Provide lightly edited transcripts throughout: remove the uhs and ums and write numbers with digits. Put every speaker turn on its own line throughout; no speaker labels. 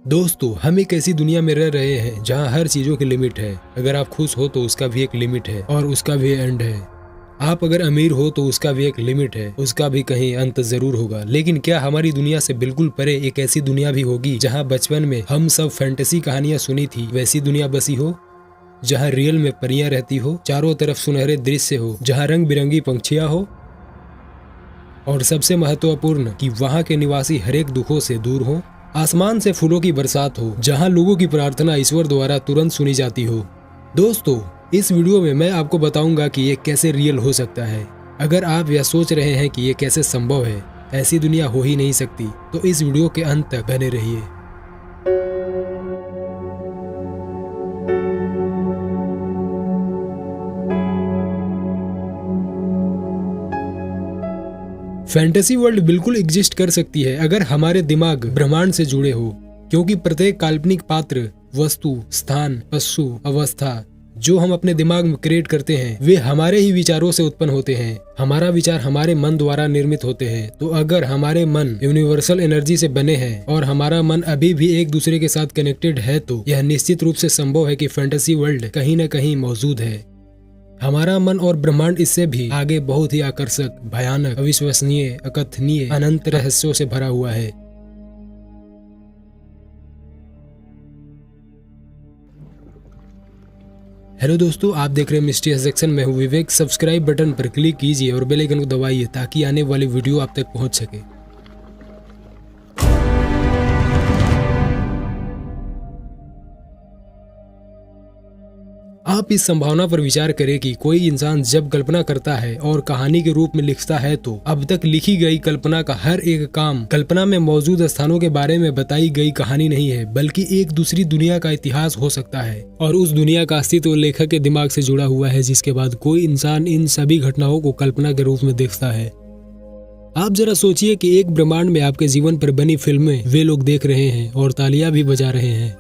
दोस्तों, हम एक ऐसी दुनिया में रह रहे हैं जहां हर चीजों की लिमिट है। अगर आप खुश हो तो उसका भी एक लिमिट है और उसका भी एंड है। आप अगर अमीर हो तो उसका भी एक लिमिट है, उसका भी कहीं अंत जरूर होगा। लेकिन क्या हमारी दुनिया से बिल्कुल परे एक ऐसी दुनिया भी होगी जहां बचपन में हम सब फैंटेसी कहानियां सुनी थी वैसी दुनिया बसी हो, जहां रियल में परियां रहती हो, चारों तरफ सुनहरे दृश्य हो, जहां रंग बिरंगी पंछियां हो, और सबसे महत्वपूर्ण कि वहां के निवासी हर एक दुखों से दूर हो, आसमान से फूलों की बरसात हो, जहां लोगों की प्रार्थना ईश्वर द्वारा तुरंत सुनी जाती हो। दोस्तों, इस वीडियो में मैं आपको बताऊंगा कि ये कैसे रियल हो सकता है। अगर आप यह सोच रहे हैं कि ये कैसे संभव है, ऐसी दुनिया हो ही नहीं सकती, तो इस वीडियो के अंत तक बने रहिए। फैंटेसी वर्ल्ड बिल्कुल एग्जिस्ट कर सकती है अगर हमारे दिमाग ब्रह्मांड से जुड़े हो, क्योंकि प्रत्येक काल्पनिक पात्र, वस्तु, स्थान, पशु, अवस्था जो हम अपने दिमाग में क्रिएट करते हैं वे हमारे ही विचारों से उत्पन्न होते हैं। हमारा विचार हमारे मन द्वारा निर्मित होते हैं। तो अगर हमारे मन यूनिवर्सल एनर्जी से बने हैं और हमारा मन अभी भी एक दूसरे के साथ कनेक्टेड है, तो यह निश्चित रूप से संभव है कि फैंटेसी वर्ल्ड कहीं न कहीं मौजूद है। हमारा मन और ब्रह्मांड इससे भी आगे बहुत ही आकर्षक, भयानक, अविश्वसनीय, अकथनीय, अनंत रहस्यों से भरा हुआ है। हेलो दोस्तों, आप देख रहे हैं मिस्ट्री सेक्शन में हूँ विवेक। सब्सक्राइब बटन पर क्लिक कीजिए और बेल आइकन को दबाइए ताकि आने वाली वीडियो आप तक पहुंच सके। आप इस संभावना पर विचार करें कि कोई इंसान जब कल्पना करता है और कहानी के रूप में लिखता है, तो अब तक लिखी गई कल्पना का हर एक काम कल्पना में मौजूद स्थानों के बारे में बताई गई कहानी नहीं है, बल्कि एक दूसरी दुनिया का इतिहास हो सकता है। और उस दुनिया का अस्तित्व लेखक के दिमाग से जुड़ा हुआ है, जिसके बाद कोई इंसान इन सभी घटनाओं को कल्पना के रूप में देखता है। आप जरा सोचिए कि एक ब्रह्मांड में आपके जीवन पर बनी फिल्में वे लोग देख रहे हैं और तालियां भी बजा रहे हैं।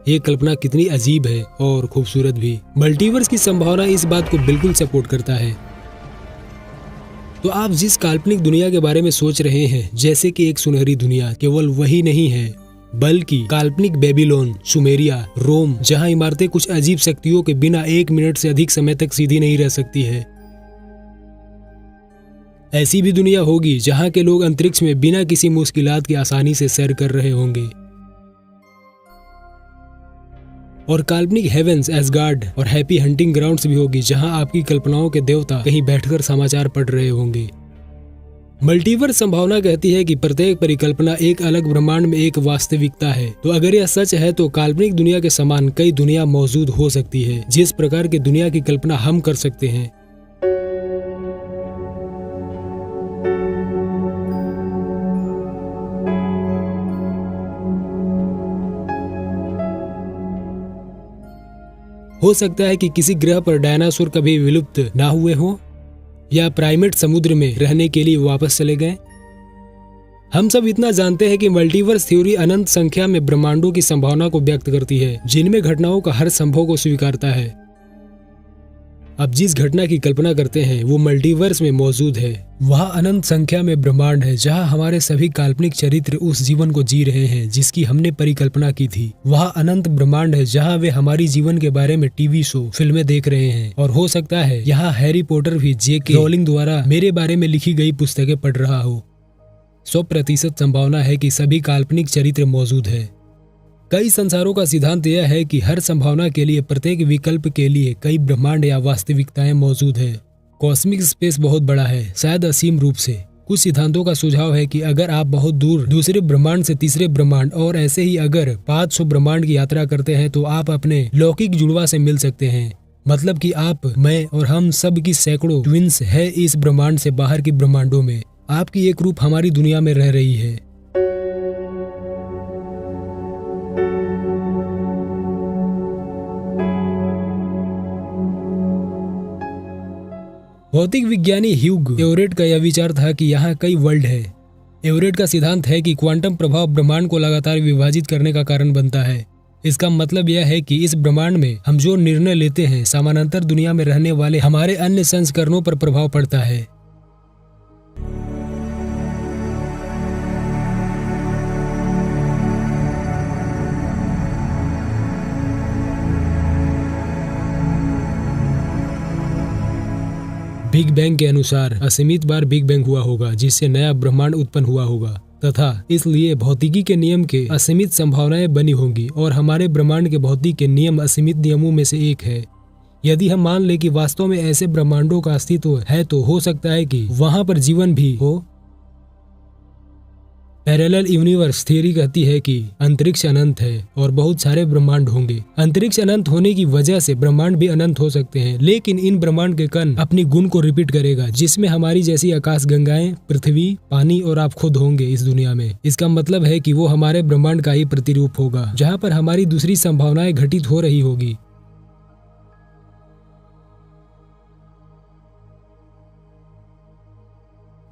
ये कल्पना कितनी अजीब है और खूबसूरत भी। मल्टीवर्स की संभावना इस बात को बिल्कुल सपोर्ट करता है। तो आप जिस काल्पनिक दुनिया के बारे में सोच रहे हैं, जैसे कि एक सुनहरी दुनिया, केवल वही नहीं है, बल्कि काल्पनिक बेबीलोन, सुमेरिया, रोम, जहां इमारतें कुछ अजीब शक्तियों के बिना 1 मिनट से अधिक समय तक सीधी नहीं रह सकती है। ऐसी भी दुनिया होगी जहां के लोग अंतरिक्ष में बिना किसी मुश्किलात के आसानी से सैर कर रहे होंगे। और काल्पनिक हेवेंस, एसगार्ड और हैप्पी हंटिंग ग्राउंड्स भी होगी, जहां आपकी कल्पनाओं के देवता कहीं बैठकर समाचार पढ़ रहे होंगे। मल्टीवर्स संभावना कहती है कि प्रत्येक परिकल्पना एक अलग ब्रह्मांड में एक वास्तविकता है। तो अगर यह सच है तो काल्पनिक दुनिया के समान कई दुनिया मौजूद हो सकती है, जिस प्रकार की दुनिया की कल्पना हम कर सकते हैं। हो सकता है कि किसी ग्रह पर डायनासोर कभी विलुप्त ना हुए हों, या प्राइमेट समुद्र में रहने के लिए वापस चले गए। हम सब इतना जानते हैं कि मल्टीवर्स थ्योरी अनंत संख्या में ब्रह्मांडों की संभावना को व्यक्त करती है, जिनमें घटनाओं का हर संभव को स्वीकारता है। अब जिस घटना की कल्पना करते हैं वो मल्टीवर्स में मौजूद है। वहाँ अनंत संख्या में ब्रह्मांड है जहाँ हमारे सभी काल्पनिक चरित्र उस जीवन को जी रहे हैं जिसकी हमने परिकल्पना की थी। वहाँ अनंत ब्रह्मांड है जहाँ वे हमारी जीवन के बारे में टीवी शो, फिल्में देख रहे हैं। और हो सकता है यहाँ हैरी पॉटर भी J.K. रॉलिंग द्वारा मेरे बारे में लिखी गई पुस्तकें पढ़ रहा हो। 100% संभावना है कि सभी काल्पनिक चरित्र मौजूद है। कई संसारों का सिद्धांत यह है कि हर संभावना के लिए, प्रत्येक विकल्प के लिए कई ब्रह्मांड या वास्तविकताएं मौजूद है। कॉस्मिक स्पेस बहुत बड़ा है, शायद असीम रूप से। कुछ सिद्धांतों का सुझाव है कि अगर आप बहुत दूर दूसरे ब्रह्मांड से तीसरे ब्रह्मांड और ऐसे ही अगर 500 ब्रह्मांड की यात्रा करते हैं तो आप अपने लौकिक जुड़वा से मिल सकते हैं। मतलब कि आप, मैं और हम सब की सैकड़ों ट्विंस है इस ब्रह्मांड से बाहर की ब्रह्मांडों में। आपकी एक रूप हमारी दुनिया में रह रही है। भौतिक विज्ञानी ह्यूग एवरेट का यह विचार था कि यहाँ कई वर्ल्ड है। एवरेट का सिद्धांत है कि क्वांटम प्रभाव ब्रह्मांड को लगातार विभाजित करने का कारण बनता है। इसका मतलब यह है कि इस ब्रह्मांड में हम जो निर्णय लेते हैं, समानांतर दुनिया में रहने वाले हमारे अन्य संस्करणों पर प्रभाव पड़ता है। बिग बैंग के अनुसार असीमित बार बिग बैंग हुआ होगा, जिससे नया ब्रह्मांड उत्पन्न हुआ होगा तथा इसलिए भौतिकी के नियम के असीमित संभावनाएं बनी होंगी और हमारे ब्रह्मांड के भौतिक के नियम असीमित नियमों में से एक है। यदि हम मान लें कि वास्तव में ऐसे ब्रह्मांडों का अस्तित्व है तो हो सकता है कि वहां पर जीवन भी हो। पैरेलल यूनिवर्स थ्योरी कहती है कि अंतरिक्ष अनंत है और बहुत सारे ब्रह्मांड होंगे। अंतरिक्ष अनंत होने की वजह से ब्रह्मांड भी अनंत हो सकते हैं, लेकिन इन ब्रह्मांड के कण अपनी गुण को रिपीट करेगा, जिसमें हमारी जैसी आकाश गंगाएं, पृथ्वी, पानी और आप खुद होंगे इस दुनिया में। इसका मतलब है कि वो हमारे ब्रह्मांड का ही प्रतिरूप होगा, जहाँ पर हमारी दूसरी संभावनाएं घटित हो रही होगी।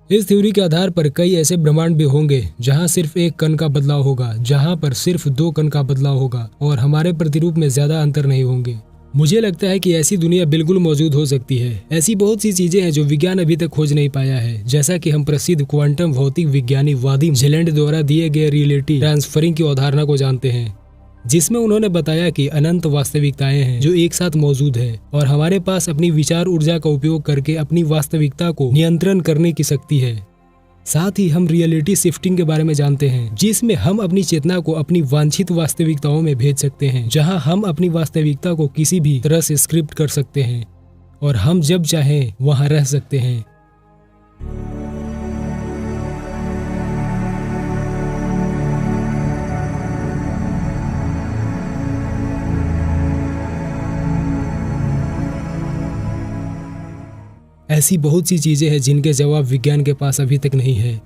इस थ्योरी के आधार पर कई ऐसे ब्रह्मांड भी होंगे जहां सिर्फ एक कण का बदलाव होगा, जहां पर सिर्फ 2 कण का बदलाव होगा और हमारे प्रतिरूप में ज्यादा अंतर नहीं होंगे। मुझे लगता है कि ऐसी दुनिया बिल्कुल मौजूद हो सकती है। ऐसी बहुत सी चीजें हैं जो विज्ञान अभी तक खोज नहीं पाया है, जैसा कि हम प्रसिद्ध क्वांटम भौतिक विज्ञानी वादिम जेलैंड द्वारा दिए गए रियलिटी ट्रांसफरिंग की अवधारणा को जानते हैं, जिसमें उन्होंने बताया कि अनंत वास्तविकताएं हैं जो एक साथ मौजूद है और हमारे पास अपनी विचार ऊर्जा का उपयोग करके अपनी वास्तविकता को नियंत्रण करने की शक्ति है। साथ ही हम रियलिटी शिफ्टिंग के बारे में जानते हैं, जिसमें हम अपनी चेतना को अपनी वांछित वास्तविकताओं में भेज सकते हैं, जहां हम अपनी वास्तविकता को किसी भी तरह से स्क्रिप्ट कर सकते हैं और हम जब चाहें वहां रह सकते हैं। ऐसी बहुत सी चीजें हैं जिनके जवाब विज्ञान के पास अभी तक नहीं है।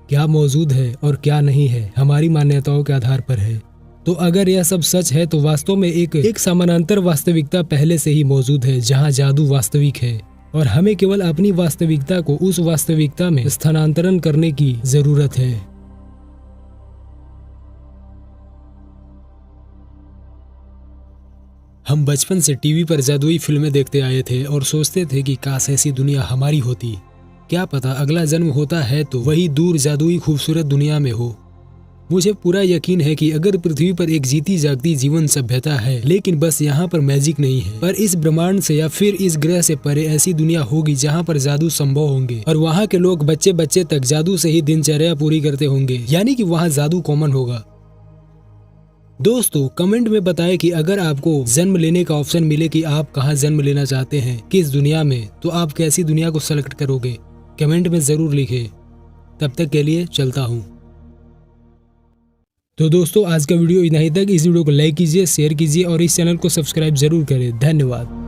क्या मौजूद है और क्या नहीं है हमारी मान्यताओं के आधार पर है। तो अगर यह सब सच है तो वास्तव में एक समानांतर वास्तविकता पहले से ही मौजूद है, जहां जादू वास्तविक है और हमें केवल अपनी वास्तविकता को उस वास्तविकता में स्थानांतरण करने की जरूरत है। हम बचपन से टीवी पर जादुई फिल्में देखते आए थे और सोचते थे कि काश ऐसी दुनिया हमारी होती। क्या पता अगला जन्म होता है तो वही दूर जादुई खूबसूरत दुनिया में हो। मुझे पूरा यकीन है कि अगर पृथ्वी पर एक जीती जागती जीवन सभ्यता है, लेकिन बस यहाँ पर मैजिक नहीं है, पर इस ब्रह्मांड से या फिर इस ग्रह से परे ऐसी दुनिया होगी जहाँ पर जादू संभव होंगे और वहाँ के लोग बच्चे बच्चे तक जादू से ही दिनचर्या पूरी करते होंगे, यानी कि वहाँ जादू कॉमन होगा। दोस्तों कमेंट में बताएं कि अगर आपको जन्म लेने का ऑप्शन मिले कि आप कहाँ जन्म लेना चाहते हैं, किस दुनिया में, तो आप कैसी दुनिया को सेलेक्ट करोगे। कमेंट में जरूर लिखें। तब तक के लिए चलता हूँ। तो दोस्तों आज का वीडियो इतना ही तक। इस वीडियो को लाइक कीजिए, शेयर कीजिए और इस चैनल को सब्सक्राइब जरूर करें। धन्यवाद।